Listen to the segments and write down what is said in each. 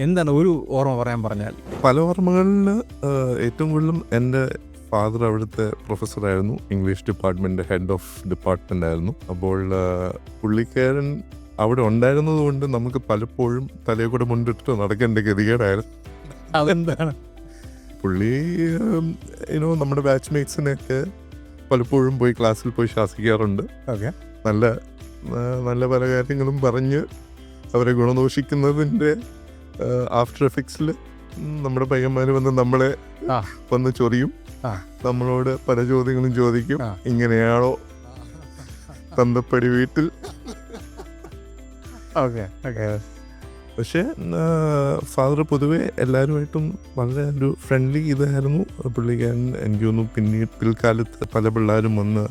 എന്താണ് ഒരു ഓർമ്മ പറയാൻ പറഞ്ഞാൽ? പല ഓർമ്മകളിൽ ഏറ്റവും കൂടുതലും എൻ്റെ ഫാദർ അവിടുത്തെ പ്രൊഫസറായിരുന്നു, English department head of department ആയിരുന്നു. അപ്പോൾ പുള്ളിക്കാരൻ അവിടെ ഉണ്ടായിരുന്നത് കൊണ്ട് നമുക്ക് പലപ്പോഴും തലയെ കൂടെ മുണ്ടിട്ട് നടക്കേണ്ട ഗതികേടായിരുന്നു. അതെന്താണ്? പുള്ളി നമ്മുടെ ബാച്ച്മേറ്റ്സിനെയൊക്കെ പലപ്പോഴും പോയി ക്ലാസ്സിൽ പോയി ശാസിക്കാറുണ്ട്. ഓക്കെ. നല്ല നല്ല പല കാര്യങ്ങളും പറഞ്ഞ് അവരെ ഗുണദോഷിക്കുന്നതിൻ്റെ ആഫ്റ്റർ എഫക്ട്സിൽ നമ്മുടെ പയ്യന്മാർ വന്ന് നമ്മളെ വന്ന് ചൊറിയും. നമ്മളോട് പല ചോദ്യങ്ങളും ചോദിക്കും. ഇങ്ങനെയാണോ തന്തപ്പടി വീട്ടിൽ? പക്ഷേ ഫാദർ പൊതുവെ എല്ലാവരുമായിട്ടും വളരെ ഒരു ഫ്രണ്ട്ലി ഇതായിരുന്നു പുള്ളിക്കാരൻ. എനിക്ക് തോന്നുന്നു പിന്നീട് പിൽക്കാലത്ത് പല പിള്ളേരും വന്ന്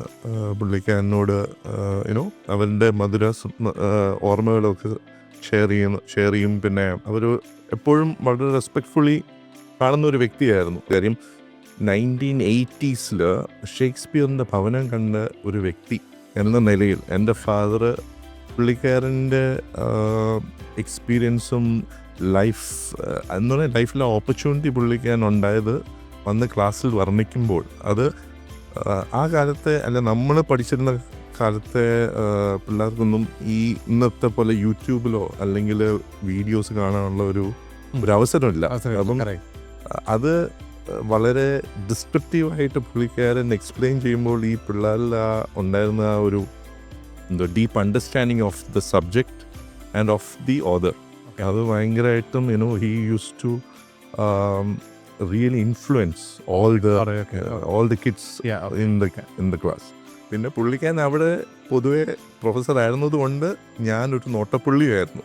പുള്ളിക്കാരനോട് അവരുടെ മധുര ഓർമ്മകളൊക്കെ ഷെയർ ചെയ്യും. പിന്നെ അവർ എപ്പോഴും വളരെ റെസ്പെക്ട്ഫുള്ളി കാണുന്ന ഒരു വ്യക്തിയായിരുന്നു. കാര്യം 1980s ഷേക്സ്പിയറിൻ്റെ ഭവനം കണ്ട ഒരു വ്യക്തി എന്ന നിലയിൽ എൻ്റെ ഫാദർ പുള്ളിക്കാരൻ്റെ എക്സ്പീരിയൻസും എന്ന് പറഞ്ഞാൽ ലൈഫിലെ ഓപ്പർച്യൂണിറ്റി പുള്ളിക്കാരൻ ഉണ്ടായത് വന്ന് ക്ലാസ്സിൽ വർണ്ണിക്കുമ്പോൾ അത് ആ കാലത്തെ അല്ല നമ്മൾ പഠിച്ചിരുന്ന കാലത്തെ പിള്ളേർക്കൊന്നും ഈ ഇന്നത്തെ പോലെ യൂട്യൂബിലോ അല്ലെങ്കിൽ വീഡിയോസ് കാണാനുള്ള ഒരു അവസരമില്ല. അപ്പം അത് വളരെ ഡിസ്ക്രിപ്റ്റീവായിട്ട് പുള്ളിക്കാരൻ എക്സ്പ്ലെയിൻ ചെയ്യുമ്പോൾ ഈ പിള്ളേരിൽ ഉണ്ടായിരുന്ന ആ ഒരു deep understanding of the subject and of the author, അത് ഭയങ്കരമായിട്ടും he use to really influence all the kids in the class. പിന്നെ പുള്ളിക്കാരൻ അവിടെ പൊതുവെ പ്രൊഫസർ ആയിരുന്നത് കൊണ്ട് ഞാനൊരു നോട്ടപ്പുള്ളിയായിരുന്നു.